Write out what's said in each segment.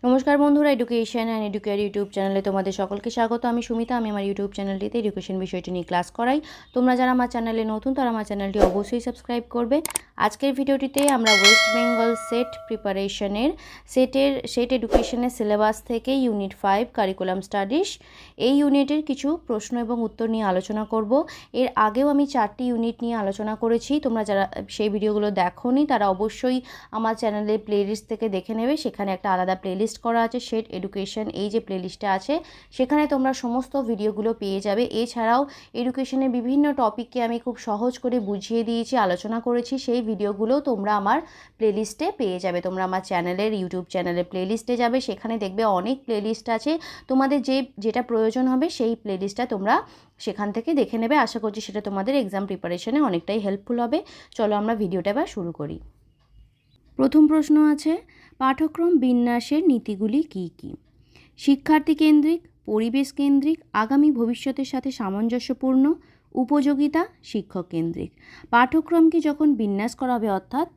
নমস্কার বন্ধুরা, education and educare YouTube চ্যানেলে তোমাদের সকলকে স্বাগত। আমি সুমিতা। আমি আমার ইউটিউব চ্যানেলটিতে এডুকেশন বিষয়টি নিয়ে ক্লাস করাই। তোমরা যারা আমার চ্যানেলে নতুন তারা আমার চ্যানেলটি অবশ্যই সাবস্ক্রাইব করবে। আজকের ভিডিওটিতে আমরা ওয়েস্ট বেঙ্গল সেট প্রিপারেশনের সেট এডুকেশনের সিলেবাস থেকে ইউনিট 5 কারিকুলাম স্টাডিজ এই ইউনিটের কিছু প্রশ্ন এবং উত্তর নিয়ে আলোচনা করব। এর আগেও আমি 4টি ইউনিট নিয়ে আলোচনা করেছি। তোমরা যারা সেই ভিডিওগুলো দেখোনি তারা অবশ্যই আমার চ্যানেলের প্লেলিস্ট থেকে দেখে নেবে। সেখানে একটা আলাদা প্লেলিস্ট করা আছে, সেট এডুকেশন এই যে প্লেলিস্টটা আছে সেখানে তোমরা সমস্ত ভিডিওগুলো পেয়ে যাবে। এছাড়াও এডুকেশনের বিভিন্ন টপিককে আমি খুব সহজ করে বুঝিয়ে দিয়েছি, আলোচনা করেছি। সেই ভিডিওগুলো তোমরা আমার প্লেলিস্টে পেয়ে যাবে। তোমরা আমার চ্যানেলের ইউটিউব চ্যানেলের প্লেলিস্টে যাবে, সেখানে দেখবে অনেক প্লেলিস্ট আছে। তোমাদের যেটা প্রয়োজন হবে সেই প্লেলিস্টটা তোমরা সেখান থেকে দেখে নেবে। আশা করছি সেটা তোমাদের এক্সাম প্রিপারেশনে অনেকটাই হেল্পফুল হবে। চলো আমরা ভিডিওটা এবার শুরু করি। প্রথম প্রশ্ন আছে, পাঠ্যক্রম বিন্যাসের নীতিগুলি কী কী? শিক্ষার্থী কেন্দ্রিক, পরিবেশ কেন্দ্রিক, আগামী ভবিষ্যতের সাথে সামঞ্জস্যপূর্ণ, উপযোগিতা, শিক্ষক কেন্দ্রিক। পাঠ্যক্রমকে যখন বিন্যাস করা হবে, অর্থাৎ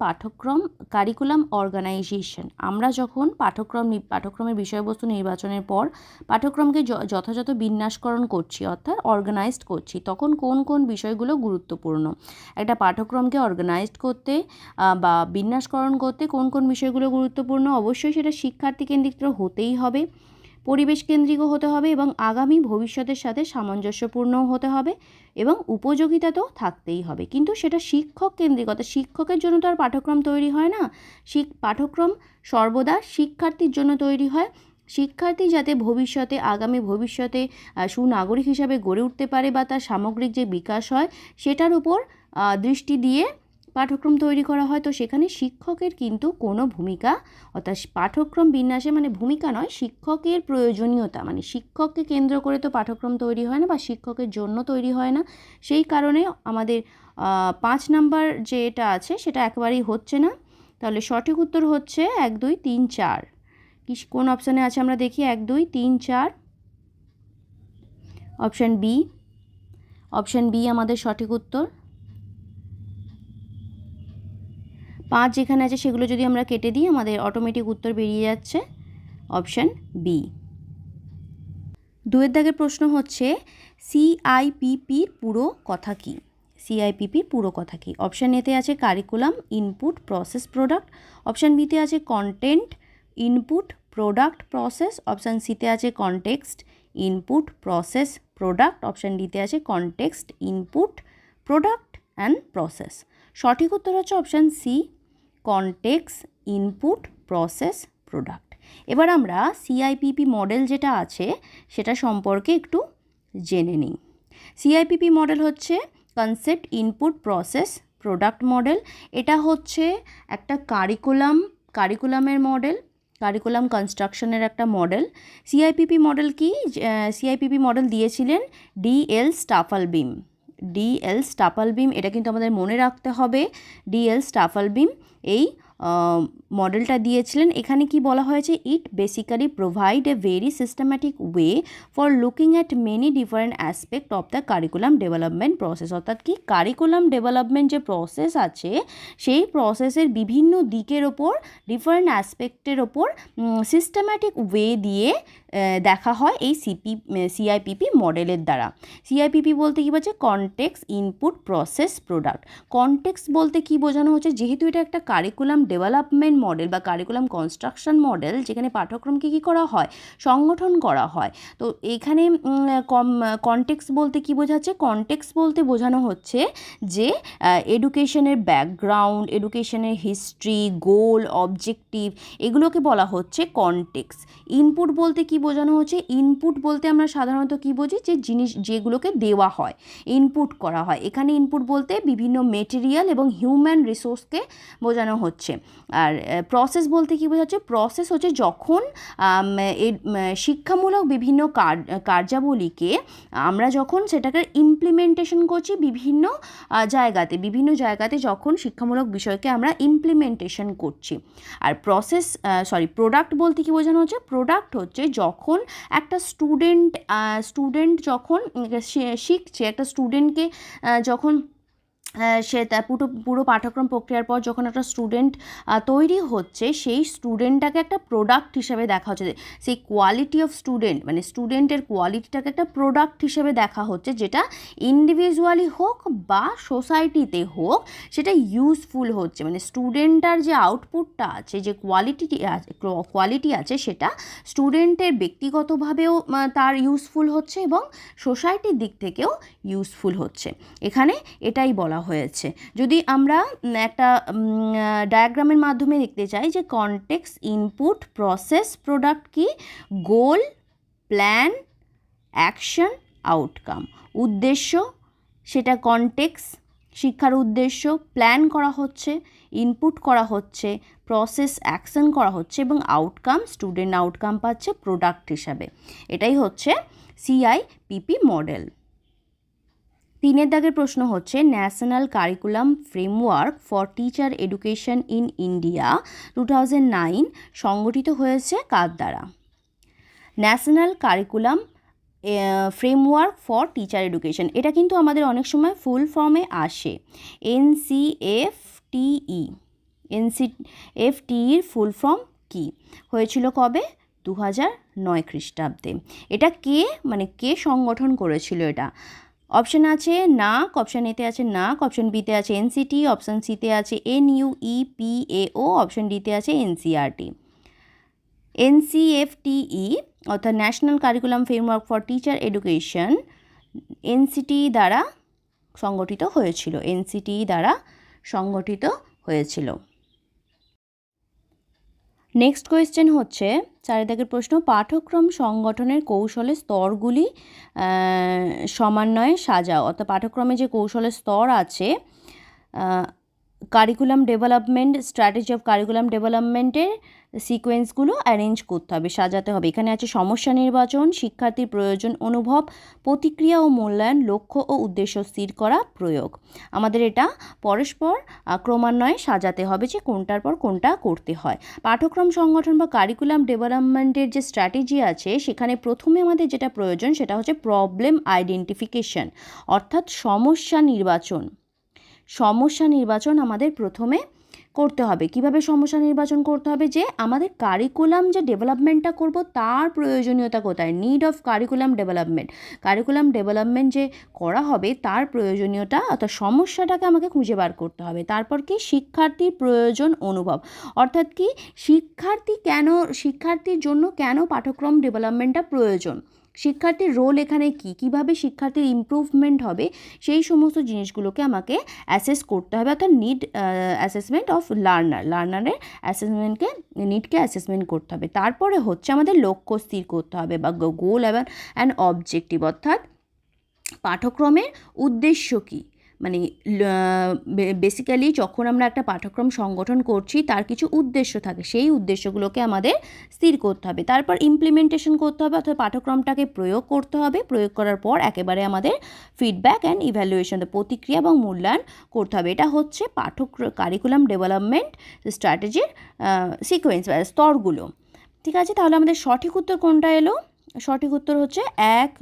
কারিকুলাম অর্গানাইজেশন, আমরা যখন পাঠ্যক্রমের বিষয়বস্তু নির্বাচনের পর পাঠ্যক্রমকে যথাযথ বিন্যাসকরণ করছি, অর্থাৎ অর্গানাইজড করছি, তখন কোন কোন বিষয়গুলো গুরুত্বপূর্ণ? একটা পাঠ্যক্রমকে অর্গানাইজড করতে বা বিন্যাসকরণ করতে কোন কোন বিষয়গুলো গুরুত্বপূর্ণ? অবশ্যই সেটা শিক্ষার্থী কেন্দ্রিক তো হতেই হবে, পরিবেশ কেন্দ্রিকও হতে হবে এবং আগামী ভবিষ্যতের সাথে সামঞ্জস্যপূর্ণও হতে হবে এবং উপযোগিতা তো থাকতেই হবে। কিন্তু সেটা শিক্ষক কেন্দ্রিক, অর্থাৎ শিক্ষকের জন্য তো আর পাঠ্যক্রম তৈরি হয় না। পাঠ্যক্রম সর্বদা শিক্ষার্থীর জন্য তৈরি হয়। শিক্ষার্থী যাতে আগামী ভবিষ্যতে সুনাগরিক হিসাবে গড়ে উঠতে পারে বা তার সামগ্রিক যে বিকাশ হয় সেটার উপর দৃষ্টি দিয়ে পাঠ্যক্রম তৈরি করা হয়। তো সেখানে শিক্ষকের কিন্তু কোনো ভূমিকা, অর্থাৎ পাঠ্যক্রম বিন্যাসে মানে ভূমিকা নয়, শিক্ষকের প্রয়োজনীয়তা, মানে শিক্ষককে কেন্দ্র করে তো পাঠ্যক্রম তৈরি হয় না বা শিক্ষকের জন্য তৈরি হয় না। সেই কারণে আমাদের 5 নাম্বার যেটা আছে সেটা একেবারেই হচ্ছে না। তাহলে সঠিক উত্তর হচ্ছে 1, 2, 3, 4। কোন অপশানে আছে আমরা দেখি? 1, 2, 3, 4। অপশান বি আমাদের সঠিক উত্তর। 5 যেখানে আছে সেগুলো যদি আমরা কেটে দিই আমাদের অটোমেটিক উত্তর বেরিয়ে যাচ্ছে অপশান বি। 2 দাগের প্রশ্ন হচ্ছে, সিআইপিপির পুরো কথা কী? সিআইপিপির পুরো কথা কী? অপশান এতে আছে curriculum, input, process, product. Option বিতে আছে content, input, product, process. Option সিতে আছে context, input, process, product. Option ডিতে আছে context, input, product and process. সঠিক উত্তর হচ্ছে option C, context, input, process, product. এবার আমরা সিআইপিপি মডেল যেটা আছে সেটা সম্পর্কে একটু জেনে নিই। সিআইপিপি মডেল হচ্ছে concept, input, process, product model. এটা হচ্ছে একটা কারিকুলামের মডেল, কারিকুলাম কনস্ট্রাকশনের একটা মডেল। সিআইপিপি মডেল কি? সিআইপিপি মডেল দিয়েছিলেন ডিএল স্টাফলবিম। এটা কিন্তু আমাদের মনে রাখতে হবে। ডিএল স্টাফলবিম এই মডেলটা দিয়েছিলেন। এখানে কি বলা হয়েছে? It basically provide a very systematic way for looking at many different aspect of the curriculum development process. অর্থাৎ কি, কারিকুলাম ডেভেলপমেন্ট যে প্রসেস আছে সেই প্রসেসের বিভিন্ন দিকের ওপর, ডিফারেন্ট অ্যাসপেক্টের ওপর সিস্টেম্যাটিক ওয়ে দিয়ে দেখা হয় এই সিআইপিপি মডেলের দ্বারা। সিআইপিপি বলতে কী বলছে? Context, input, process, product. Context বলতে কি বোঝানো হচ্ছে? যেহেতু এটা একটা কারিকুলাম ডেভেলপমেন্ট মডেল বা কারিকুলাম কনস্ট্রাকশন মডেল, যেখানে পাঠ্যক্রমকে কী করা হয়? সংগঠন করা হয়। তো এখানে কনটেক্সট বলতে কি বোঝাচ্ছে? কনটেক্সট বলতে বোঝানো হচ্ছে যে এডুকেশনের ব্যাকগ্রাউন্ড, এডুকেশনের হিস্ট্রি, গোল, অবজেক্টিভ, এগুলোকে বলা হচ্ছে কনটেক্সট। ইনপুট বলতে কি বোঝানো হচ্ছে? ইনপুট বলতে আমরা সাধারণত কি বুঝি? যে জিনিস যেগুলোকে দেওয়া হয়, ইনপুট করা হয়। এখানে ইনপুট বলতে বিভিন্ন মেটেরিয়াল এবং হিউম্যান রিসোর্সকে বোঝানো হচ্ছে। আর প্রসেস বলতে কি বোঝাচ্ছে? প্রসেস হচ্ছে যখন শিক্ষামূলক বিভিন্ন কার্যাবলীকে আমরা যখন সেটাকে ইমপ্লিমেন্টেশন করছি বিভিন্ন জায়গাতে যখন শিক্ষামূলক বিষয়কে আমরা ইমপ্লিমেন্টেশন করছি। আর প্রোডাক্ট বলতে কি বোঝানো হচ্ছে? প্রোডাক্ট হচ্ছে যখন একটা স্টুডেন্ট যখন শিখছে, একটা স্টুডেন্টকে যখন সে তার পুরো পাঠ্যক্রম প্রক্রিয়ার পর যখন একটা স্টুডেন্ট তৈরি হচ্ছে, সেই স্টুডেন্টটাকে একটা প্রোডাক্ট হিসেবে দেখা হচ্ছে, সেই কোয়ালিটি অফ স্টুডেন্ট মানে স্টুডেন্টের কোয়ালিটিটাকে একটা প্রোডাক্ট হিসেবে দেখা হচ্ছে, যেটা ইন্ডিভিজুয়ালি হোক বা সোসাইটিতে হোক সেটা ইউজফুল হচ্ছে। মানে স্টুডেন্টটার যে আউটপুটটা আছে, যে কোয়ালিটি আছে সেটা স্টুডেন্টের ব্যক্তিগতভাবেও তার ইউজফুল হচ্ছে এবং সোসাইটির দিক থেকেও ইউজফুল হচ্ছে। এখানে এটাই বলা হয়েছে। যদি আমরা একটা ডায়াগ্রামের মাধ্যমে দেখতে চাই যে কনটেক্সট, ইনপুট, প্রসেস, প্রোডাক্ট কি, গোল, প্ল্যান, অ্যাকশন, আউটকাম। উদ্দেশ্য, সেটা কনটেক্সট, শিক্ষার উদ্দেশ্য, প্ল্যান করা হচ্ছে, ইনপুট করা হচ্ছে, প্রসেস অ্যাকশন করা হচ্ছে এবং আউটকাম, স্টুডেন্ট আউটকাম পাচ্ছে প্রোডাক্ট হিসাবে। এটাই হচ্ছে সিআইপিপি মডেল। 3 দাগের প্রশ্ন হচ্ছে national curriculum framework for teacher education in India 2009 সংগঠিত হয়েছে কার দ্বারা? National curriculum framework for teacher education, এটা কিন্তু আমাদের অনেক সময় ফুল ফর্মে আসে, NCFTE। NCFTEর ফুল ফর্ম কি? হয়েছিল কবে? 2009 খ্রিস্টাব্দে। এটা কে সংগঠন করেছিল এটা? অপশান আছে নাক, অপশান এতে আছে নাক, অপশান বিতে আছে NCT, অপশান সিতে আছে NUEPAO, অপশান ডিতে আছে NCERT। NCFTE অর্থাৎ national curriculum framework for teacher education NCT দ্বারা সংগঠিত হয়েছিল, NCT দ্বারা সংগঠিত হয়েছিল। নেক্সট কোয়েশ্চেন হচ্ছে 4 দাগের প্রশ্ন, পাঠ্যক্রম সংগঠনের কৌশলের স্তরগুলি সমন্বয়ে সাজাও। অর্থাৎ পাঠ্যক্রমে যে কৌশলের স্তর আছে, curriculum development, strategy of curriculum ডেভেলপমেন্টের সিকোয়েন্সগুলো অ্যারেঞ্জ করতে হবে, সাজাতে হবে। এখানে আছে সমস্যা নির্বাচন, শিক্ষার্থীর প্রয়োজন অনুভব, প্রতিক্রিয়া ও মূল্যায়ন, লক্ষ্য ও উদ্দেশ্য স্থির করা, প্রয়োগ। আমাদের এটা পরস্পর ক্রমান্বয়ে সাজাতে হবে যে কোনটার পর কোনটা করতে হয়। পাঠ্যক্রম সংগঠন বা কারিকুলাম ডেভেলপমেন্টের যে স্ট্র্যাটেজি আছে, সেখানে প্রথমে আমাদের যেটা প্রয়োজন সেটা হচ্ছে প্রবলেম আইডেন্টিফিকেশন, অর্থাৎ সমস্যা নির্বাচন আমাদের প্রথমে করতে হবে। কিভাবে সমস্যা নির্বাচন করতে হবে? যে আমাদের কারিকুলাম যে ডেভেলপমেন্টটা করব তার প্রয়োজনীয়তা কোথায়, নিড অফ কারিকুলাম ডেভেলপমেন্ট যে করা হবে তার প্রয়োজনীয়তা অর্থাৎ সমস্যাটাকে আমাকে খুঁজে বার করতে হবে। তারপর কি শিক্ষার্থীর প্রয়োজন অনুভব, অর্থাৎ কি শিক্ষার্থীর জন্য কেন পাঠ্যক্রম ডেভেলপমেন্টটা প্রয়োজন, শিক্ষার্থীর রোল এখানে কিভাবে শিক্ষার্থীর ইমপ্রুভমেন্ট হবে, সেই সমস্ত জিনিসগুলোকে আমাকে অ্যাসেস করতে হবে। অর্থাৎ নিড অ্যাসেসমেন্ট অফ লার্নারের নিডকে অ্যাসেসমেন্ট করতে হবে। তারপরে হচ্ছে আমাদের লক্ষ্য স্থির করতে হবে বা গোল অ্যান্ড অবজেক্টিভ, অর্থাৎ পাঠ্যক্রমের উদ্দেশ্য কী। মানে বেসিক্যালি যখন আমরা একটা পাঠ্যক্রম সংগঠন করছি তার কিছু উদ্দেশ্য থাকে, সেই উদ্দেশ্যগুলোকে আমাদের স্থির করতে হবে। তারপর ইমপ্লিমেন্টেশন করতে হবে, অর্থাৎ পাঠ্যক্রমটাকে প্রয়োগ করতে হবে। প্রয়োগ করার পর একেবারে আমাদের ফিডব্যাক অ্যান্ড ইভ্যালুয়েশন, প্রতিক্রিয়া এবং মূল্যায়ন করতে হবে। এটা হচ্ছে কারিকুলাম ডেভেলপমেন্ট স্ট্র্যাটেজির সিকোয়েন্স বা স্তরগুলো। ঠিক আছে, তাহলে আমাদের সঠিক উত্তর কোনটা এলো? সঠিক উত্তর হচ্ছে 1,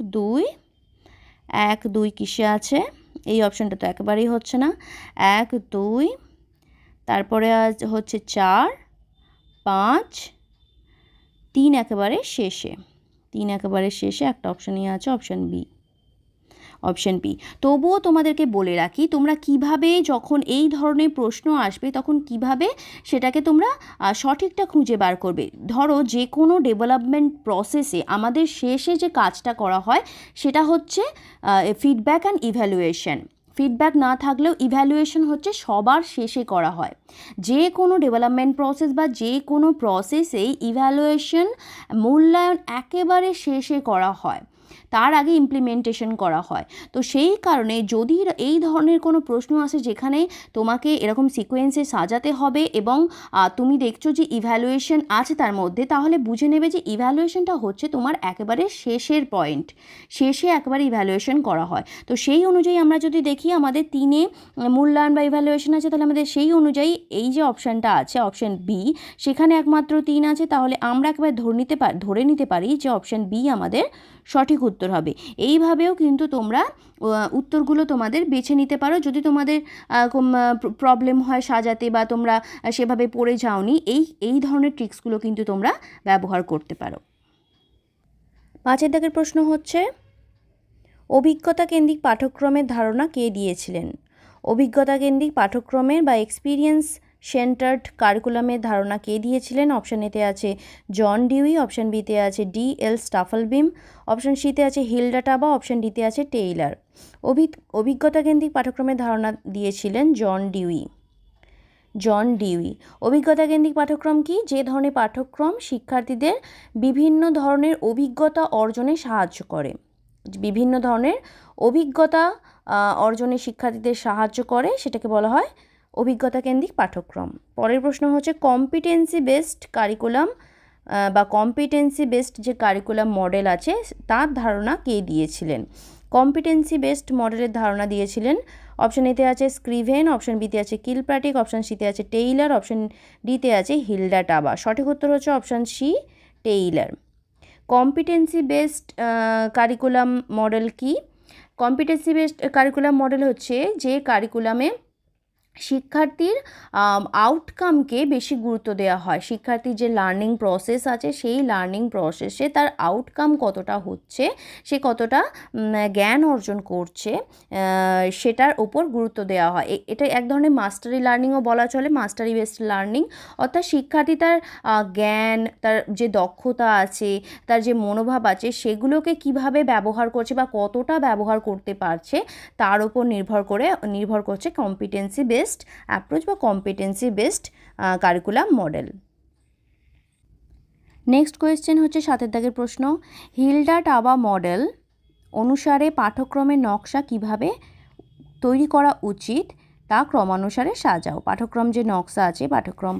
2 কিসে আছে? এই অপশানটা তো একেবারেই হচ্ছে না। 1, 2, তারপরে হচ্ছে 4, 5, 3 একেবারে শেষে একটা অপশানই আছে, অপশান বি। তবুও তোমাদেরকে বলে রাখি, তোমরা কিভাবে যখন এই ধরনের প্রশ্ন আসবে তখন কিভাবে সেটাকে তোমরা সঠিকটা খুঁজে বার করবে। ধরো যে কোনো ডেভেলপমেন্ট প্রসেসে আমাদের শেষে যে কাজটা করা হয় সেটা হচ্ছে ফিডব্যাক অ্যান্ড ইভ্যালুয়েশন। ফিডব্যাক না থাকলেও ইভ্যালুয়েশন হচ্ছে সবার শেষে করা হয়। যে কোনো ডেভেলপমেন্ট প্রসেস বা যে কোনো প্রসেসেই ইভ্যালুয়েশন মূল্যায়ন একেবারে শেষে করা হয়, তার আগে ইমপ্লিমেন্টেশন করা হয়। তো সেই কারণে যদি এই ধরনের কোনো প্রশ্ন আসে যেখানে তোমাকে এরকম সিকোয়েন্সে সাজাতে হবে এবং তুমি দেখছো যে ইভ্যালুয়েশন আছে তার মধ্যে, তাহলে বুঝে নেবে যে ইভ্যালুয়েশনটা হচ্ছে তোমার একেবারে শেষের পয়েন্ট, শেষে একেবারে ইভ্যালুয়েশন করা হয়। তো সেই অনুযায়ী আমরা যদি দেখি আমাদের 3 মূল্যায়ন বা ইভ্যালুয়েশন আছে, তাহলে আমাদের সেই অনুযায়ী এই যে অপশানটা আছে অপশান বি, সেখানে একমাত্র 3 আছে, তাহলে আমরা একবার ধরে নিতে পারি যে অপশান বি আমাদের সঠিক উত্তর হবে। এইভাবেও কিন্তু তোমরা উত্তরগুলো তোমাদের বেছে নিতে পারো যদি তোমাদের প্রবলেম হয় সাজাতে বা তোমরা সেভাবে পড়ে যাওনি। এই ধরনের ট্রিক্সগুলো কিন্তু তোমরা ব্যবহার করতে পারো। 5 দাগের প্রশ্ন হচ্ছে, অভিজ্ঞতা কেন্দ্রিক পাঠ্যক্রমের ধারণা কে দিয়েছিলেন? অভিজ্ঞতা কেন্দ্রিক পাঠ্যক্রমের বা এক্সপিরিয়েন্স সেন্টার্ড কারিকুলামের ধারণা কে দিয়েছিলেন? অপশান এতে আছে জন ডিউই, অপশান বিতে আছে ডি.এল. স্টাফলবিম, অপশান সিতে আছে হিলডা টাবা, অপশান ডিতে আছে টেইলার। অভিজ্ঞতা কেন্দ্রিক পাঠ্যক্রমের ধারণা দিয়েছিলেন জন ডিউই। অভিজ্ঞতা কেন্দ্রিক পাঠ্যক্রম কি? যে ধরনের পাঠ্যক্রম শিক্ষার্থীদের বিভিন্ন ধরনের অভিজ্ঞতা অর্জনে সাহায্য করে, বিভিন্ন ধরনের অভিজ্ঞতা অর্জনে শিক্ষার্থীদের সাহায্য করে, সেটাকে বলা হয় অভিজ্ঞতা কেন্দ্রিক পাঠ্যক্রম। পরের প্রশ্ন হচ্ছে, কম্পিটেন্সি বেসড কারিকুলাম বা কম্পিটেন্সি বেসড যে কারিকুলাম মডেল আছে তার ধারণা কে দিয়েছিলেন? কম্পিটেন্সি বেসড মডেলের ধারণা দিয়েছিলেন অপশান এতে আছে স্ক্রিভেন, অপশান বিতে আছে কিলপ্যাট্রিক, অপশান সিতে আছে টেইলার, অপশান ডিতে আছে হিলডা টাবা। সঠিক উত্তর হচ্ছে option C, Tyler. Competency based curriculum model কি? কম্পিটেন্সি বেসড কারিকুলাম মডেল হচ্ছে যে কারিকুলামে শিক্ষার্থীর আউটকামকে বেশি গুরুত্ব দেওয়া হয়। শিক্ষার্থীর যে লার্নিং প্রসেস আছে সেই লার্নিং প্রসেসে তার আউটকাম কতটা হচ্ছে, সে কতটা জ্ঞান অর্জন করছে, সেটার ওপর গুরুত্ব দেওয়া হয়। এটা এক ধরনের মাস্টারি লার্নিংও বলা চলে, মাস্টারি বেসড লার্নিং। অর্থাৎ শিক্ষার্থী তার জ্ঞান, তার যে দক্ষতা আছে, তার যে মনোভাব আছে, সেগুলোকে কিভাবে ব্যবহার করছে বা কতটা ব্যবহার করতে পারছে তার উপর নির্ভর করছে কম্পিটেন্সি বেসড অ্যাপ্রোচ বা competency based curriculum model. Next question হচ্ছে 7 দাগের প্রশ্ন, হিলডা টাবা মডেল অনুসারে পাঠ্যক্রমের নকশা কিভাবে তৈরি করা উচিত তা ক্রমানুসারে সাজাও। পাঠ্যক্রম যে নকশা আছে, পাঠ্যক্রম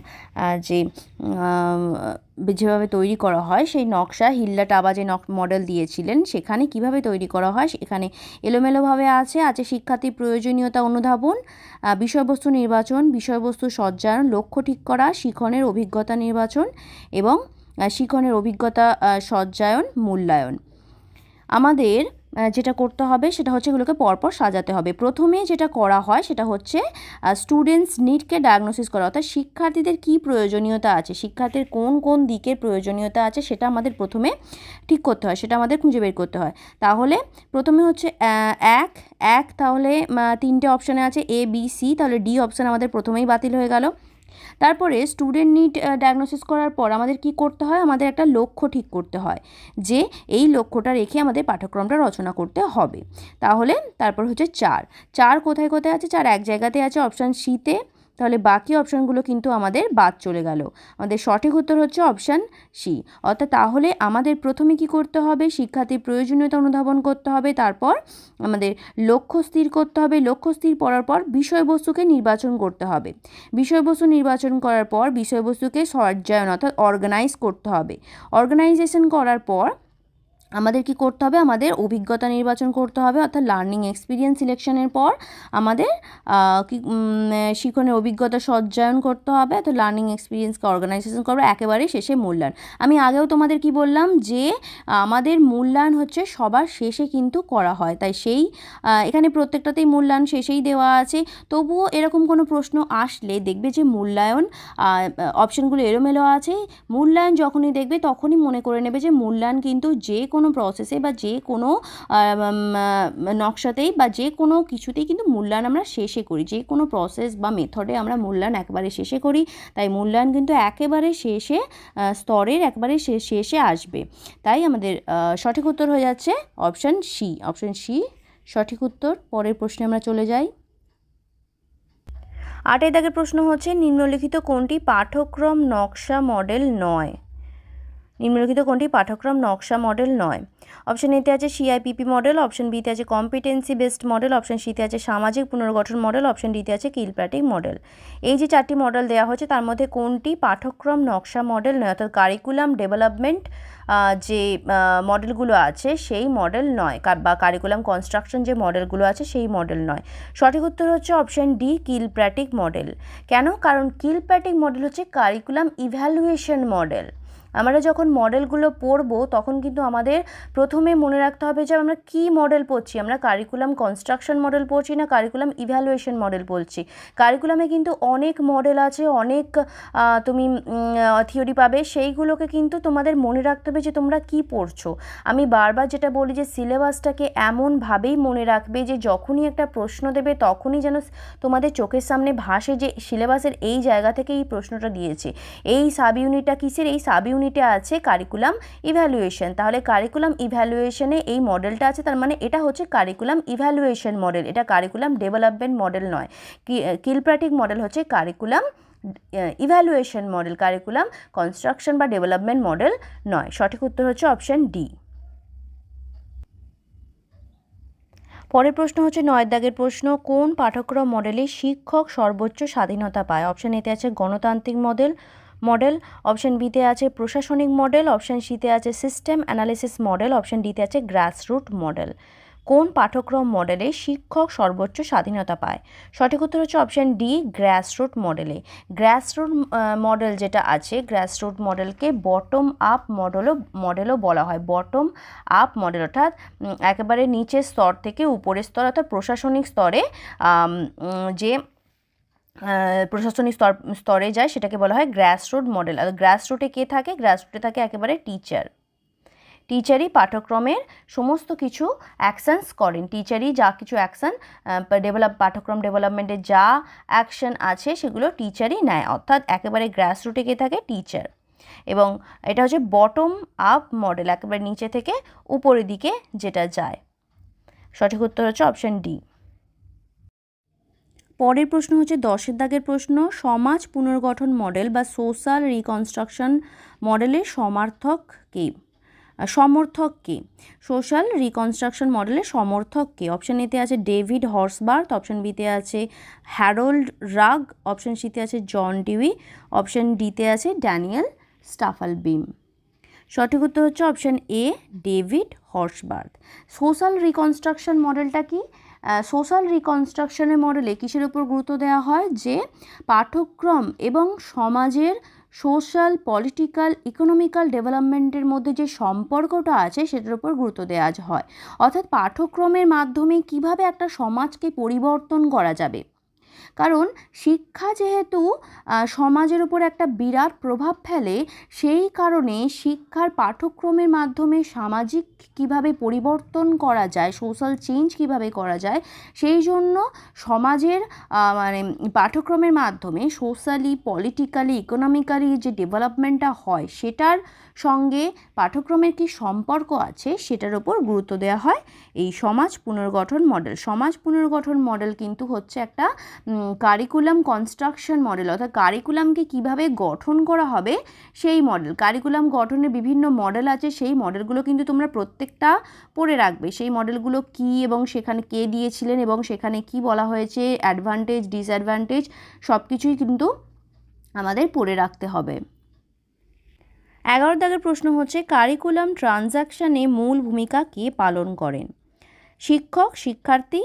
যেভাবে তৈরি করা হয় সেই নকশা হিলডা টাবা যে মডেল দিয়েছিলেন সেখানে কিভাবে তৈরি করা হয়, এখানে এলোমেলোভাবে আছে শিক্ষার্থীর প্রয়োজনীয়তা অনুধাবন, বিষয়বস্তু নির্বাচন, বিষয়বস্তু সজ্জায়ন, লক্ষ্য ঠিক করা, শিখনের অভিজ্ঞতা নির্বাচন এবং শিখনের অভিজ্ঞতা সজ্জায়ন, মূল্যায়ন। আমাদের যেটা করতে হবে সেটা হচ্ছে এগুলোকে পরপর সাজাতে হবে। প্রথমে যেটা করা হয় সেটা হচ্ছে স্টুডেন্টস নিডকে ডায়াগনোসিস করা, অর্থাৎ শিক্ষার্থীদের কী প্রয়োজনীয়তা আছে, শিক্ষার্থীর কোন কোন দিকের প্রয়োজনীয়তা আছে সেটা আমাদের প্রথমে ঠিক করতে হয়, সেটা আমাদের খুঁজে বের করতে হয়। তাহলে প্রথমে হচ্ছে এক তাহলে 3টে অপশানে আছে এ বি সি, তাহলে ডি অপশান আমাদের প্রথমেই বাতিল হয়ে গেল। তারপরে স্টুডেন্ট নিড ডায়াগনোসিস করার পর আমাদের কি করতে হয়, আমাদের একটা লক্ষ্য ঠিক করতে হয় যে এই লক্ষ্যটা রেখে আমাদের পাঠ্যক্রমটা রচনা করতে হবে। তাহলে তারপর হচ্ছে 4 কোথায় কোথায় আছে? 4 এক জায়গাতে আছে অপশান সিতে, তাহলে বাকি অপশানগুলো কিন্তু আমাদের বাদ চলে গেল। আমাদের সঠিক উত্তর হচ্ছে অপশান সি। অর্থাৎ তাহলে আমাদের প্রথমে কি করতে হবে, শিক্ষার্থীর প্রয়োজনীয়তা অনুধাবন করতে হবে, তারপর আমাদের লক্ষ্য স্থির করতে হবে, লক্ষ্য স্থির করার পর বিষয়বস্তুকে নির্বাচন করতে হবে, বিষয়বস্তু নির্বাচন করার পর বিষয়বস্তুকে সজ্জায়ন অর্থাৎ অর্গানাইজ করতে হবে, অর্গানাইজেশন করার পর আমাদের কি করতে হবে, আমাদের অভিজ্ঞতা নির্বাচন করতে হবে, অর্থাৎ লার্নিং এক্সপিরিয়েন্স সিলেকশনের পর আমাদের শিখনের অভিজ্ঞতা সজ্জায়ন করতে হবে, অর্থাৎ লার্নিং এক্সপিরিয়েন্সকে অর্গানাইজেশন করবে, একেবারে শেষে মূল্যায়ন। আমি আগেও তোমাদের কি বললাম যে আমাদের মূল্যায়ন হচ্ছে সবার শেষে কিন্তু করা হয়, তাই এখানে প্রত্যেকটাতেই মূল্যায়ন শেষেই দেওয়া আছে। তবুও এরকম কোনো প্রশ্ন আসলে দেখবে যে মূল্যায়ন অপশানগুলো এলোমেলো আছে, মূল্যায়ন যখনই দেখবে তখনই মনে করে নেবে যে মূল্যায়ন কিন্তু যে কোনো প্রসেসে বা যে কোনো নকশাতেই বা যে কোনো কিছুতেই কিন্তু মূল্যায়ন আমরা শেষে করি, যে কোনো প্রসেস বা মেথডে আমরা মূল্যায়ন একেবারে শেষে করি, তাই মূল্যায়ন কিন্তু একেবারে শেষে স্তরের একেবারে শেষে আসবে। তাই আমাদের সঠিক উত্তর হয়ে যাচ্ছে অপশান সি সঠিক উত্তর। পরের প্রশ্নে আমরা চলে যাই। 8 দাগের প্রশ্ন হচ্ছে, নিম্নলিখিত কোনটি পাঠ্যক্রম নকশা মডেল নয়? নিম্নলিখিত কোনটি পাঠ্যক্রম নকশা মডেল নয়? অপশান এতে আছে সিআইপিপি মডেল, অপশান বিতে আছে কম্পিটেন্সি বেসড মডেল, অপশান সিতে আছে সামাজিক পুনর্গঠন মডেল, অপশান ডিতে আছে কিলপ্যাট্রিক মডেল। এই যে 4টি মডেল দেওয়া হয়েছে তার মধ্যে কোনটি পাঠ্যক্রম নকশা মডেল নয়, অর্থাৎ কারিকুলাম ডেভেলপমেন্ট যে মডেলগুলো আছে সেই মডেল নয়, বা কারিকুলাম কনস্ট্রাকশন যে মডেলগুলো আছে সেই মডেল নয়। সঠিক উত্তর হচ্ছে অপশান ডি, কিলপ্যাট্রিক মডেল। কেন? কারণ কিলপ্যাট্রিক মডেল হচ্ছে কারিকুলাম ইভ্যালুয়েশন মডেল, আমরা যখন মডেলগুলো পড়বো তখন কিন্তু আমাদের প্রথমে মনে রাখতে হবে যে আমরা কী মডেল পড়ছি, আমরা কারিকুলাম কনস্ট্রাকশন মডেল পড়ছি না কারিকুলাম ইভ্যালুয়েশন মডেল পড়ছি। কারিকুলামে কিন্তু অনেক মডেল আছে, অনেক তুমি থিওরি পাবে, সেইগুলোকে কিন্তু তোমাদের মনে রাখতে হবে যে তোমরা কী পড়ছো। আমি বারবার যেটা বলি যে সিলেবাসটাকে এমনভাবেই মনে রাখবে যে যখনই একটা প্রশ্ন দেবে তখনই যেন তোমাদের চোখের সামনে ভাসে যে সিলেবাসের এই জায়গা থেকে এই প্রশ্নটা দিয়েছে। এই সাব ইউনিটটা কিসের? এই সাব ইউনিটে আছে কারিকুলাম ইভ্যালুয়েশন। তাহলে কারিকুলাম ইভ্যালুয়েশনে এই মডেলটা আছে, তার মানে এটা হচ্ছে কারিকুলাম ইভ্যালুয়েশন মডেল, এটা কারিকুলাম ডেভেলপমেন্ট মডেল নয়। কিলপ্র্যাটিক মডেল হচ্ছে curriculum evaluation model, curriculum construction বা ডেভেলপমেন্ট মডেল নয়। সঠিক উত্তর হচ্ছে অপশান ডি। পরের প্রশ্ন হচ্ছে 9 দাগের প্রশ্ন, কোন পাঠ্যক্রম মডেলে শিক্ষক সর্বোচ্চ স্বাধীনতা পায়? অপশান এতে আছে গণতান্ত্রিক মডেল, অপশান বিতে আছে প্রশাসনিক মডেল, অপশান সিতে আছে সিস্টেম অ্যানালিসিস মডেল, অপশান ডিতে আছে গ্রাসরুট মডেল। কোন পাঠ্যক্রম মডেলে শিক্ষক সর্বোচ্চ স্বাধীনতা পায়? সঠিক উত্তর হচ্ছে অপশান ডি, গ্রাসরুট মডেলে। গ্রাসরুট মডেল যেটা আছে, গ্রাসরুট মডেলকে বটম আপ মডেলও বলা হয়। বটম আপ মডেল অর্থাৎ একেবারে নিচের স্তর থেকে উপরের স্তর অর্থাৎ প্রশাসনিক স্তরে যে প্রশাসনিক স্তরে যায় সেটাকে বলা হয় গ্রাসরুট মডেল। আর গ্রাসরুটে কে থাকে? গ্রাসরুটে থাকে একেবারে টিচারই পাঠ্যক্রমের সমস্ত কিছু অ্যাকশানস করেন। টিচারই যা কিছু অ্যাকশান পাঠ্যক্রম ডেভেলপমেন্টের যা অ্যাকশান আছে সেগুলো টিচারই নেয়, অর্থাৎ একেবারে গ্রাসরুটে কে থাকে? টিচার। এবং এটা হচ্ছে বটম আপ মডেল, একেবারে নিচে থেকে উপরের দিকে যেটা যায়। সঠিক উত্তর হচ্ছে অপশান ডি। পরের প্রশ্ন হচ্ছে 10 দাগের প্রশ্ন, সমাজ পুনর্গঠন মডেল বা সোশ্যাল রিকনস্ট্রাকশন মডেলের সমর্থক কে? সোশ্যাল রিকনস্ট্রাকশন মডেলের সমর্থক কে? অপশান এতে আছে ডেভিড হর্সবার্থ, অপশান বিতে আছে হ্যারোল্ড রাগ, অপশান সিতে আছে জন ডিউই, অপশান ডিতে আছে ড্যানিয়েল স্টাফলবিম। সঠিক উত্তর হচ্ছে option A, David Horsburgh. Social reconstruction মডেলটা কি? সোশ্যাল রিকনস্ট্রাকশনের মডেলে কিসের উপর গুরুত্ব দেওয়া হয়? যে পাঠ্যক্রম এবং সমাজের সোশ্যাল, পলিটিক্যাল, ইকোনমিক্যাল ডেভেলপমেন্টের মধ্যে যে সম্পর্কটা আছে সেটার উপর গুরুত্ব দেওয়া হয়। অর্থাৎ পাঠ্যক্রমের মাধ্যমে কিভাবে একটা সমাজকে পরিবর্তন করা যাবে, কারণ শিক্ষা যেহেতু সমাজের উপর একটা বিরাট প্রভাব ফেলে, সেই কারণে শিক্ষার পাঠ্যক্রমের মাধ্যমে সামাজিক কিভাবে পরিবর্তন করা যায়, সোশ্যাল চেঞ্জ কিভাবে করা যায়, সেই জন্য সমাজের মানে পাঠ্যক্রমের মাধ্যমে সোশ্যালি, পলিটিক্যালি, ইকোনমিক্যালি যে ডেভেলপমেন্টটা হয় সেটার সঙ্গে পাঠ্যক্রমের কি সম্পর্ক আছে সেটার উপর গুরুত্ব দেওয়া হয় এই সমাজ পুনর্গঠন মডেল। সমাজ পুনর্গঠন মডেল কিন্তু হচ্ছে একটা কারিকুলাম কনস্ট্রাকশন মডেল, অর্থাৎ কারিকুলামকে কিভাবে গঠন করা হবে সেই মডেল। কারিকুলাম গঠনের বিভিন্ন মডেল আছে, সেই মডেলগুলো কিন্তু তোমরা প্রত্যেকটা পড়ে রাখবে। সেই মডেলগুলো কি এবং সেখানে কে দিয়েছিলেন এবং সেখানে কি বলা হয়েছে, অ্যাডভান্টেজ, ডিসঅ্যাডভান্টেজ সব কিছুই কিন্তু আমাদের পড়ে রাখতে হবে। 11 দাগের প্রশ্ন হচ্ছে, কারিকুলাম ট্রানজাকশানে মূল ভূমিকা কে পালন করেন? শিক্ষক, শিক্ষার্থী,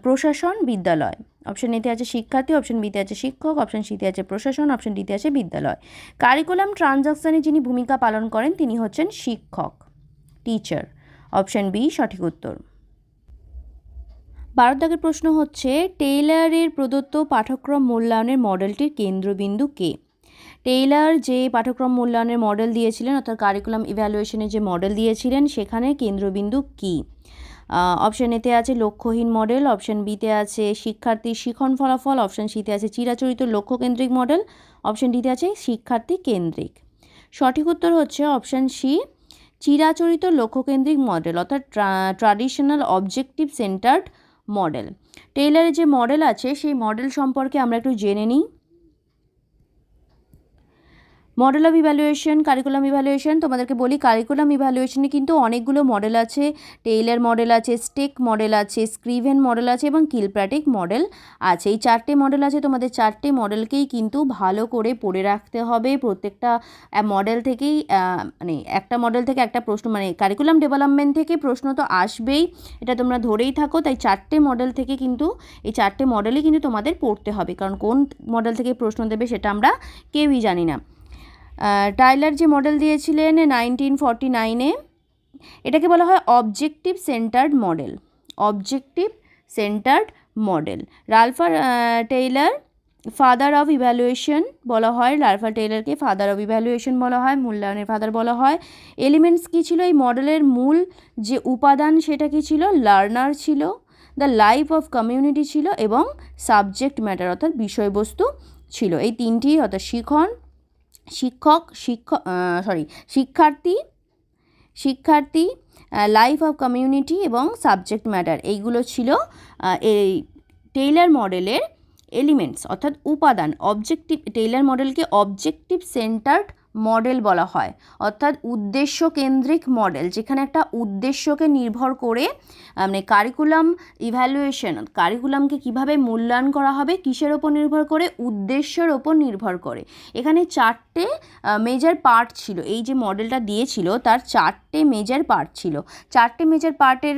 প্রশাসন, বিদ্যালয়। অপশান এতে আছে শিক্ষার্থী, অপশান বিতে আছে শিক্ষক, অপশান সিতে আছে প্রশাসন, অপশান ডিতে আছে বিদ্যালয়। কারিকুলাম ট্রানজাকশানে যিনি ভূমিকা পালন করেন তিনি হচ্ছেন শিক্ষক, টিচার। অপশান বি সঠিক উত্তর। 12 দাগের প্রশ্ন হচ্ছে, টেইলারের প্রদত্ত পাঠ্যক্রম মূল্যায়নের মডেলটির কেন্দ্রবিন্দু কে? টেইলার যে পাঠ্যক্রম মূল্যায়নের মডেল দিয়েছিলেন, অর্থাৎ কারিকুলাম ইভ্যালুয়েশনের যে মডেল দিয়েছিলেন, সেখানে কেন্দ্রবিন্দু কী? অপশান এতে আছে লক্ষ্যহীন মডেল, অপশান বিতে আছে শিক্ষার্থীর শিখন ফলাফল, অপশান সিতে আছে চিরাচরিত লক্ষ্যকেন্দ্রিক মডেল, অপশান ডিতে আছে শিক্ষার্থী কেন্দ্রিক। সঠিক উত্তর হচ্ছে অপশান সি, চিরাচরিত লক্ষ্যকেন্দ্রিক মডেল, অর্থাৎ ট্র্যাডিশনাল অবজেক্টিভ সেন্টার্ড মডেল। টেইলারের যে মডেল আছে সেই মডেল সম্পর্কে আমরা একটু জেনে নিই। Model of evaluation, curriculum evaluation, তোমাদেরকে বলি কারিকুলাম ইভ্যালুয়েশনে কিন্তু অনেকগুলো মডেল আছে। টেইলার মডেল আছে, স্টেক মডেল আছে, স্ক্রিভেন মডেল আছে এবং কিলপ্র্যাটিক মডেল আছে। এই 4টে মডেল আছে, তোমাদের 4টে মডেলকেই কিন্তু ভালো করে পড়ে রাখতে হবে। প্রত্যেকটা মডেল থেকেই মানে একটা মডেল থেকে একটা প্রশ্ন, মানে কারিকুলাম ডেভেলপমেন্ট থেকে প্রশ্ন তো আসবেই, এটা তোমরা ধরেই থাকো। তাই 4টে মডেল থেকে কিন্তু এই 4টে মডেলই কিন্তু তোমাদের পড়তে হবে, কারণ কোন মডেল থেকে প্রশ্ন দেবে সেটা আমরা কেউই জানি না। টাইলার যে মডেল দিয়েছিলেন 1949-এ, এটাকে বলা হয় objective centred model. Objective centred model. Ralph Taylor father of evaluation বলা হয়, রালফ টেইলরকে ফাদার অফ ইভ্যালুয়েশন বলা হয়, মূল্যায়নের ফাদার বলা হয়। এলিমেন্টস কী ছিল এই মডেলের? মূল যে উপাদান সেটা কী ছিল? লার্নার ছিল, দ্য লাইফ অফ কমিউনিটি ছিল এবং সাবজেক্ট ম্যাটার অর্থাৎ বিষয়বস্তু ছিল। এই তিনটি অর্থাৎ শিক্ষার্থী, লাইফ অফ কমিউনিটি এবং সাবজেক্ট ম্যাটার, এইগুলো ছিল এই টেইলর মডেলের এলিমেন্টস অর্থাৎ উপাদান। টেইলর মডেলকে অবজেক্টিভ সেন্টার্ড মডেল বলা হয়, অর্থাৎ উদ্দেশ্য কেন্দ্রিক মডেল, যেখানে একটা উদ্দেশ্যকে নির্ভর করে মানে কারিকুলাম ইভ্যালুয়েশন, কারিকুলামকে কিভাবে মূল্যায়ন করা হবে কিসের ওপর নির্ভর করে? উদ্দেশ্যের ওপর নির্ভর করে। এখানে 4টে মেজর পার্ট ছিল। এই যে মডেলটা দিয়েছিল তার 4টে মেজর পার্ট ছিল। 4টে মেজর পার্টের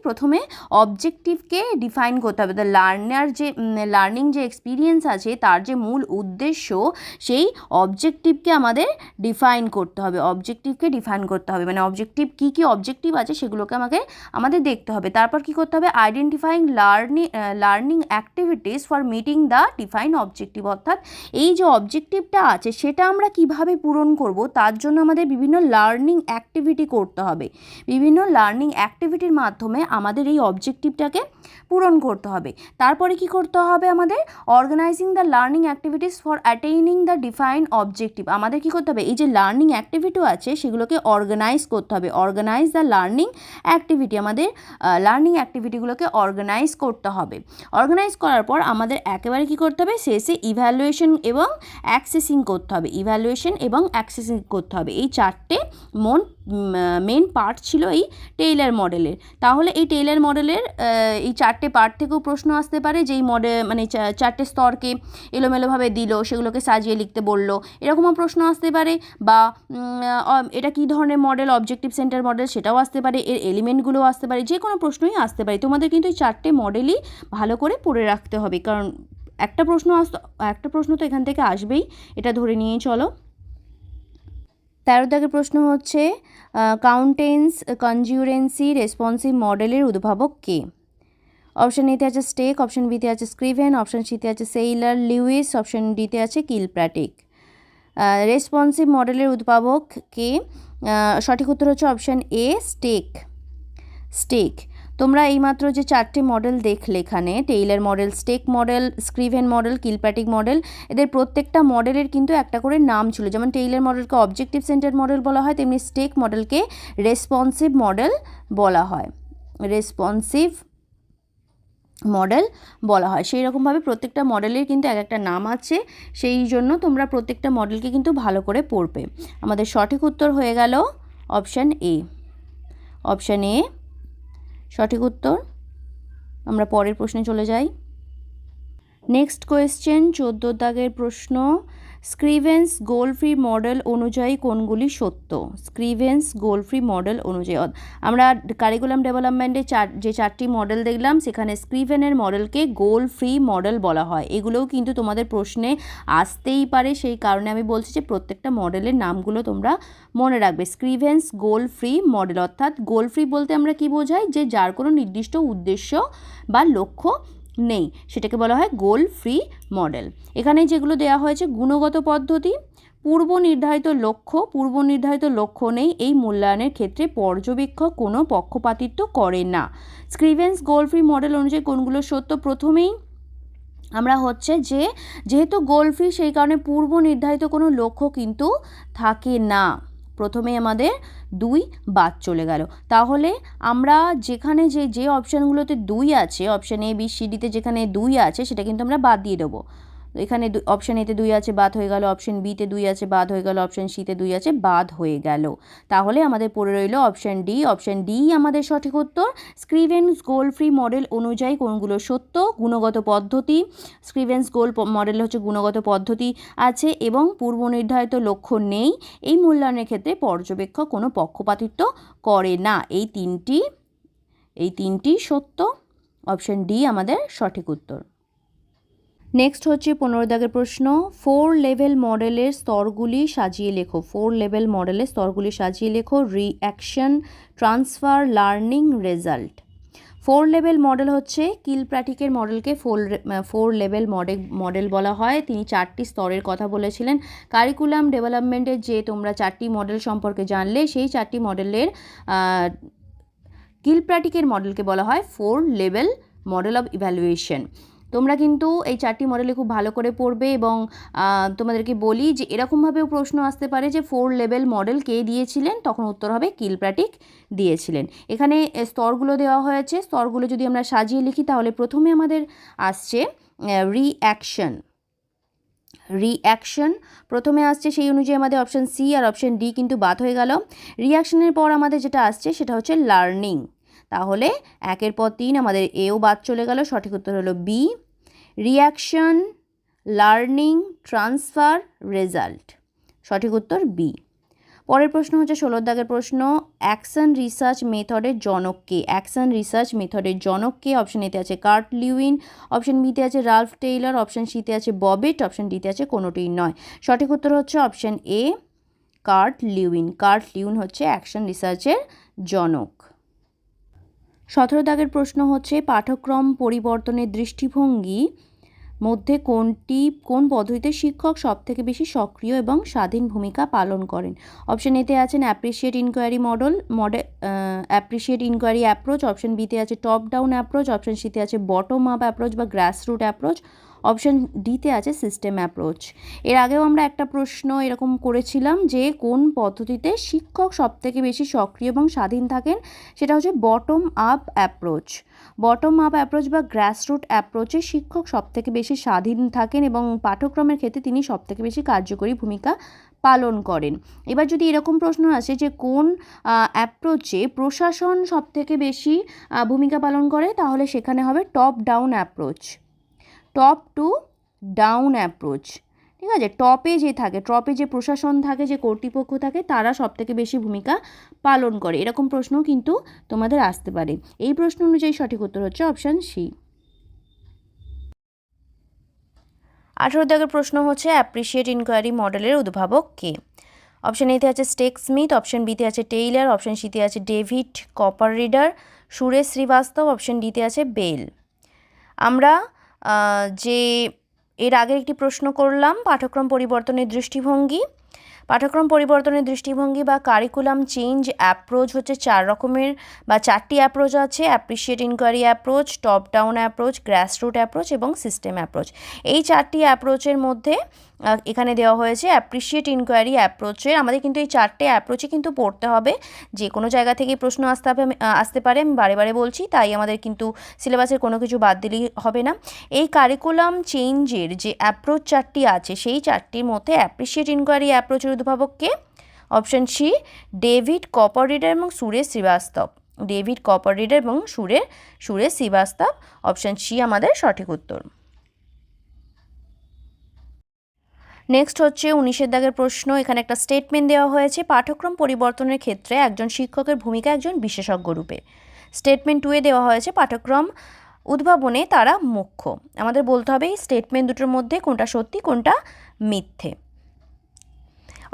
প্রথমে অবজেক্টিভকে ডিফাইন করতে হবে। লার্নিং যে এক্সপিরিয়েন্স আছে তার যে মূল উদ্দেশ্য, সেই অবজেক্টিভকে আমাদের ডিফাইন করতে হবে। মানে অবজেক্টিভ কী অবজেক্টিভ আছে সেগুলোকে আমাদের দেখতে হবে। তারপর কি করতে হবে? Identifying learning activities for meeting the define objective, অর্থাৎ এই যে অবজেক্টিভটা আছে সেটা আমরা কিভাবে পূরণ করব, তার জন্য আমাদের বিভিন্ন লার্নিং অ্যাক্টিভিটি করতে হবে। বিভিন্ন লার্নিং অ্যাক্টিভিটির মাধ্যমে আমাদের এই অবজেক্টিভটাকে পূরণ করতে হবে। তারপরে কি করতে হবে? আমাদের organising the learning activities for attaining the define objective. আমাদের কি করতে হবে? এই যে লার্নিং অ্যাক্টিভিটি আছে সেগুলোকে অর্গানাইজ করতে হবে। অর্গানাইজ দ্য লার্নিং অ্যাক্টিভিটি, আমাদের লার্নিং অ্যাক্টিভিটিগুলোকে অর্গানাইজ করতে হবে। অর্গানাইজ করার পর আমাদের একেবারে কি করতে হবে? শেষে ইভ্যালুয়েশন এবং অ্যাক্সেসিং করতে হবে। এই 4টে মেন পার্ট ছিল এই টেইলর মডেলের। তাহলে এই টেইলর মডেলের এই 4টে পার্ট থেকেও প্রশ্ন আসতে পারে, যেই মানে 4টে স্তরকে এলোমেলোভাবে দিল, সেগুলোকে সাজিয়ে লিখতে বলল, এরকমও প্রশ্ন আসতে পারে। বা এটা কী ধরনের মডেল, অবজেক্টিভ সেন্টার মডেল, সেটাও আসতে পারে। এর এলিমেন্টগুলোও আসতে পারে, যে কোনো প্রশ্নই আসতে পারে। তোমাদের কিন্তু এই 4টে মডেলই ভালো করে পড়ে রাখতে হবে, কারণ একটা প্রশ্ন তো এখান থেকে আসবেই, এটা ধরে নিয়েই চলো। 13 দাগের প্রশ্ন হচ্ছে কাউন্টেন্স কনজিউরেন্সি রেসপন্সিভ মডেলের উদ্ভাবক কে? অপশান এতে আছে স্টেক, অপশান বিতে আছে স্ক্রিভেন, অপশান সিতে আছে সেইলার লিউইস, অপশান ডিতে আছে কিলপ্যাট্রিক। রেসপন্সিভ মডেলের উদ্ভাবক কে? সঠিক উত্তর হচ্ছে অপশান এ, স্টেক। তোমরা এইমাত্র যে 4টে মডেল দেখলে এখানে, Tyler model, Stake model, Scriven model, Kilpatrick model, এদের প্রত্যেকটা মডেলের কিন্তু একটা করে নাম ছিল। যেমন টেইলর মডেলকে অবজেক্টিভ সেন্টার মডেল বলা হয়, তেমনি স্টেক মডেলকে রেসপন্সিভ মডেল বলা হয়। সেই রকমভাবে প্রত্যেকটা মডেলের কিন্তু এক একটা নাম আছে, সেই জন্য তোমরা প্রত্যেকটা মডেলকে কিন্তু ভালো করে পড়বে। আমাদের সঠিক উত্তর হয়ে গেল অপশান এ। সঠিক উত্তর। আমরা পরের প্রশ্নে চলে যাই। নেক্সট কোয়েশ্চেন 14 দাগের প্রশ্ন, স্ক্রিভেন্স গোল ফ্রি মডেল অনুযায়ী কোনগুলি সত্য? স্ক্রিভেন্স গোল ফ্রি মডেল অনুযায়ী আমরা কারিকুলাম ডেভেলপমেন্টে যে 4টি মডেল দেখলাম, সেখানে স্ক্রিভেনের মডেলকে গোল ফ্রি মডেল বলা হয়। এগুলোও কিন্তু তোমাদের প্রশ্নে আসতেই পারে, সেই কারণে আমি বলছি যে প্রত্যেকটা মডেলের নামগুলো তোমরা মনে রাখবে। স্ক্রিভেন্স গোল ফ্রি মডেল, অর্থাৎ গোল ফ্রি বলতে আমরা কি বোঝাই? যে যার কোনো নির্দিষ্ট উদ্দেশ্য বা লক্ষ্য নেই, সেটাকে বলা হয় গোল ফ্রি মডেল। এখানে যেগুলো দেওয়া হয়েছে, গুণগত পদ্ধতি, পূর্ব নির্ধারিত লক্ষ্য নেই, এই মূল্যায়নের ক্ষেত্রে পর্যবেক্ষক কোনো পক্ষপাতিত্ব করে না। স্ক্রিভেন্স গোল ফ্রি মডেল অনুযায়ী কোনগুলো সত্য? প্রথমেই আমরা হচ্ছে যেহেতু গোল ফ্রি, সেই কারণে পূর্ব নির্ধারিত কোনো লক্ষ্য কিন্তু থাকে না। প্রথমে আমাদের 2 বাদ চলে গেল। তাহলে আমরা যেখানে যে অপশানগুলোতে 2 আছে, অপশান এ বি সি ডিতে যেখানে 2 আছে সেটা কিন্তু আমরা বাদ দিয়ে দেবো। এখানে অপশান এতে 2 আছে, বাদ হয়ে গেল। অপশান বিতে 2 আছে, বাদ হয়ে গেল। অপশান সিতে 2 আছে, বাদ হয়ে গেল। তাহলে আমাদের পড়ে রইল অপশান ডি আমাদের সঠিক উত্তর। স্ক্রিভেন্স গোল ফ্রি মডেল অনুযায়ী কোনগুলো সত্য? গুণগত পদ্ধতি, স্ক্রিভেন্স গোল মডেল হচ্ছে গুণগত পদ্ধতি আছে এবং পূর্ব নির্ধারিত লক্ষ্য নেই, এই মূল্যায়নের ক্ষেত্রে পর্যবেক্ষক কোনো পক্ষপাতিত্ব করে না। এই তিনটি সত্য। অপশান ডি আমাদের সঠিক উত্তর। নেক্সট হচ্ছে 15 দাগের প্রশ্ন, 4 লেভেল মডেলের স্তরগুলি সাজিয়ে লেখো। 4 লেভেল মডেলের স্তরগুলি সাজিয়ে লেখো। Reaction, transfer, learning, result. 4 level model হচ্ছে কিলপ্র্যাটিকের মডেলকে 4 লেভেল মডেল বলা হয়। তিনি 4টি স্তরের কথা বলেছিলেন। কারিকুলাম ডেভেলপমেন্টের যে তোমরা 4টি মডেল সম্পর্কে জানলে, সেই 4টি মডেলের কিলপ্র্যাটিকের মডেলকে বলা হয় 4 লেভেল মডেল অফ ইভ্যালুয়েশন। তোমরা কিন্তু এই 4টি মডেলে খুব ভালো করে পড়বে এবং তোমাদেরকে বলি যে এরকমভাবেও প্রশ্ন আসতে পারে যে 4 লেভেল মডেল কে দিয়েছিলেন, তখন উত্তর হবে কিলপ্র্যাটিক দিয়েছিলেন। এখানে স্তরগুলো দেওয়া হয়েছে, স্তরগুলো যদি আমরা সাজিয়ে লিখি তাহলে প্রথমে আমাদের আসছে রিঅ্যাকশন প্রথমে আসছে, সেই অনুযায়ী আমাদের অপশান সি আর অপশান ডি কিন্তু বাদ হয়ে গেল। রিঅ্যাকশনের পর আমাদের যেটা আসছে সেটা হচ্ছে লার্নিং, তাহলে 1-এর পর 3 আমাদের এও বাদ চলে গেল, সঠিক উত্তর হলো B. Reaction, learning, transfer, result, সঠিক উত্তর বি। পরের প্রশ্ন হচ্ছে 16 দাগের প্রশ্ন, অ্যাকশন রিসার্চ মেথডের জনক কে? অ্যাকশন রিসার্চ মেথডের জনক কে? অপশন এতে আছে কার্ট লিউইন, অপশন বিতে আছে রাল্ফ টেইলর, অপশন সিতে আছে ববেট, অপশন ডিতে আছে কোনোটিই নয়। সঠিক উত্তর হচ্ছে অপশন এ, কার্ট লিউইন। কার্ট লিউইন হচ্ছে অ্যাকশন রিসার্চের জনক। 17 দাগের প্রশ্ন হচ্ছে পাঠ্যক্রম পরিবর্তনের দৃষ্টিভঙ্গি মধ্যে কোন পদ্ধতিতে শিক্ষক সবথেকে বেশি সক্রিয় এবং স্বাধীন ভূমিকা পালন করেন? অপশন এতে আছেন appreciate inquiry appreciate inquiry approach, option বিতে আছে টপ ডাউন অ্যাপ্রোচ, অপশন সিতে আছে বটম আপ অ্যাপ্রোচ বা গ্রাসরুট অ্যাপ্রোচ, অপশন ডিতে আছে সিস্টেম অ্যাপ্রোচ। এর আগেও আমরা একটা প্রশ্ন এরকম করেছিলাম যে কোন পদ্ধতিতে শিক্ষক সবথেকে বেশি সক্রিয় এবং স্বাধীন থাকেন, সেটা হচ্ছে bottom up approach. Bottom up approach বা গ্রাসরুট অ্যাপ্রোচে শিক্ষক সবথেকে বেশি স্বাধীন থাকেন এবং পাঠ্যক্রমের ক্ষেত্রে তিনি সবথেকে বেশি কার্যকরী ভূমিকা পালন করেন। এবার যদি এরকম প্রশ্ন আসে যে কোন অ্যাপ্রোচে প্রশাসন সবথেকে বেশি ভূমিকা পালন করে, তাহলে সেখানে হবে top down approach, top to down approach. ঠিক আছে, টপে যে প্রশাসন থাকে, যে কর্তৃপক্ষ থাকে, তারা সবথেকে বেশি ভূমিকা পালন করে। এরকম প্রশ্নও কিন্তু তোমাদের আসতে পারে। এই প্রশ্ন অনুযায়ী সঠিক উত্তর হচ্ছে অপশান সি। 18 দাগের প্রশ্ন হচ্ছে অ্যাপ্রিসিয়েট ইনকোয়ারি মডেলের উদ্ভাবক কে? অপশান এতে আছে স্টেক স্মিথ, অপশান বিতে আছে টেইলর, অপশান সিতে আছে ডেভিড কপাররিডার, সুরেশ শ্রীবাস্তব, অপশান ডিতে আছে বেল। আমরা যে এর আগে একটি প্রশ্ন করলাম পাঠ্যক্রম পরিবর্তনের দৃষ্টিভঙ্গি বা কারিকুলাম চেঞ্জ অ্যাপ্রোচ হচ্ছে 4 রকমের বা 4টি অ্যাপ্রোচ আছে। Appreciate inquiry approach, top down approach, grassroot approach এবং সিস্টেম অ্যাপ্রোচ। এই 4টি অ্যাপ্রোচের মধ্যে এখানে দেওয়া হয়েছে অ্যাপ্রিসিয়েট ইনকোয়ারি অ্যাপ্রোচের। আমাদের কিন্তু এই 4টে অ্যাপ্রোচই কিন্তু পড়তে হবে, যে কোনো জায়গা থেকে প্রশ্ন আসতে পারে, আমি বারে বারে বলছি, তাই আমাদের কিন্তু সিলেবাসের কোনো কিছু বাদ দিলেই হবে না। এই কারিকুলাম চেঞ্জের যে অ্যাপ্রোচ 4টি আছে, সেই 4টির মধ্যে অ্যাপ্রিসিয়েট ইনকোয়ারি অ্যাপ্রোচের উদ্ভাবক কে? অপশন সি, ডেভিড কপাররিডার এবং সুরেশ শ্রীবাস্তব। ডেভিড কপাররিডার এবং সুরেশ শ্রীবাস্তব, অপশন সি আমাদের সঠিক উত্তর। নেক্সট হচ্ছে 19 দাগের প্রশ্ন। এখানে একটা স্টেটমেন্ট দেওয়া হয়েছে পাঠ্যক্রম পরিবর্তনের ক্ষেত্রে একজন শিক্ষকের ভূমিকা একজন বিশেষজ্ঞ রূপে। স্টেটমেন্ট 2-এ দেওয়া হয়েছে পাঠ্যক্রম উদ্ভাবনে তারা মুখ্য। আমাদের বলতে হবে এই স্টেটমেন্ট দুটোর মধ্যে কোনটা সত্যি কোনটা মিথ্যে।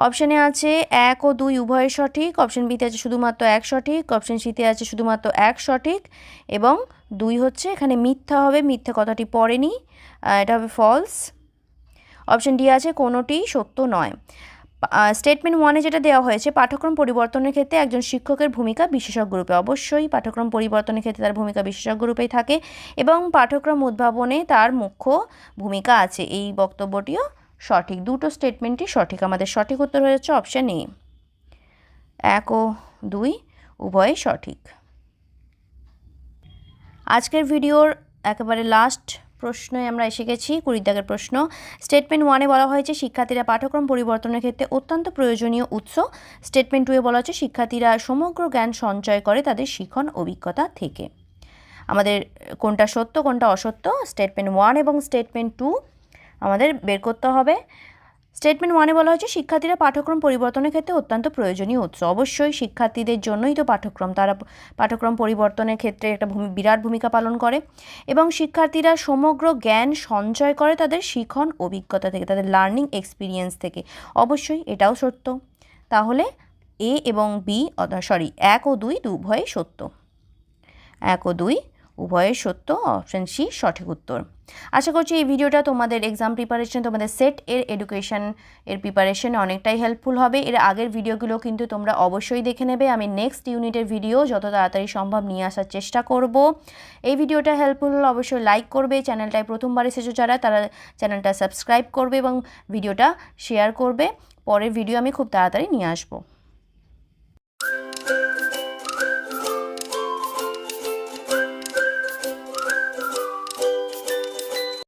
অপশানে আছে 1 ও 2 উভয় সঠিক, অপশান বিতে আছে শুধুমাত্র 1 সঠিক, অপশান সিতে আছে শুধুমাত্র 1 সঠিক এবং 2 হচ্ছে এখানে মিথ্যা হবে, মিথ্যে কথাটি পড়েনি, এটা হবে ফলস। অপশান ডি আছে কোনোটি সত্য নয়। স্টেটমেন্ট 1-এ যেটা দেওয়া হয়েছে পাঠ্যক্রম পরিবর্তনের ক্ষেত্রে একজন শিক্ষকের ভূমিকা বিশেষজ্ঞ রূপে, অবশ্যই পাঠ্যক্রম পরিবর্তনের ক্ষেত্রে তার ভূমিকা বিশেষজ্ঞ রূপেই থাকে এবং পাঠ্যক্রম উদ্ভাবনে তার মুখ্য ভূমিকা আছে, এই বক্তব্যটিও সঠিক। দুটো স্টেটমেন্টই সঠিক। আমাদের সঠিক উত্তর হয়েছে অপশান এ, 1 ও 2 উভয়ই সঠিক। আজকের ভিডিওর একেবারে লাস্ট প্রশ্নে আমরা এসে গেছি, 20 দাগের প্রশ্ন। স্টেটমেন্ট 1-এ বলা হয়েছে শিক্ষার্থীরা পাঠ্যক্রম পরিবর্তনের ক্ষেত্রে অত্যন্ত প্রয়োজনীয় উৎস। স্টেটমেন্ট 2-এ বলা হচ্ছে শিক্ষার্থীরা সমগ্র জ্ঞান সঞ্চয় করে তাদের শিখন অভিজ্ঞতা থেকে। আমাদের কোনটা সত্য কোনটা অসত্য, স্টেটমেন্ট 1 এবং স্টেটমেন্ট 2 আমাদের বের করতে হবে। স্টেটমেন্ট 1-এ বলা হয়েছে শিক্ষার্থীরা পাঠ্যক্রম পরিবর্তনের ক্ষেত্রে অত্যন্ত প্রয়োজনীয় উৎস। অবশ্যই শিক্ষার্থীদের জন্যই তো পাঠ্যক্রম, তারা পাঠ্যক্রম পরিবর্তনের ক্ষেত্রে একটা বিরাট ভূমিকা পালন করে এবং শিক্ষার্থীরা সমগ্র জ্ঞান সঞ্চয় করে তাদের শিখন অভিজ্ঞতা থেকে, তাদের লার্নিং এক্সপিরিয়েন্স থেকে। অবশ্যই এটাও সত্য। তাহলে এ এবং বি, 1 ও 2 উভয়ই সত্য। 1 ও 2 উভয়ের সত্য, অপশান সি সঠিক উত্তর। আশা করছি এই ভিডিওটা তোমাদের এক্সাম প্রিপারেশন, তোমাদের সেট এর এডুকেশন এর প্রিপারেশনে অনেকটাই হেল্পফুল হবে। এর আগের ভিডিওগুলো কিন্তু তোমরা অবশ্যই দেখে নেবে। আমি নেক্সট ইউনিটের ভিডিও যত তাড়াতাড়ি সম্ভব নিয়ে আসার চেষ্টা করব। এই ভিডিওটা হেল্পফুল হলে অবশ্যই লাইক করবে, চ্যানেলটায় প্রথমবার এসেছো যারা তারা চ্যানেলটা সাবস্ক্রাইব করবে এবং ভিডিওটা শেয়ার করবে। পরের ভিডিও আমি খুব তাড়াতাড়ি নিয়ে আসবো।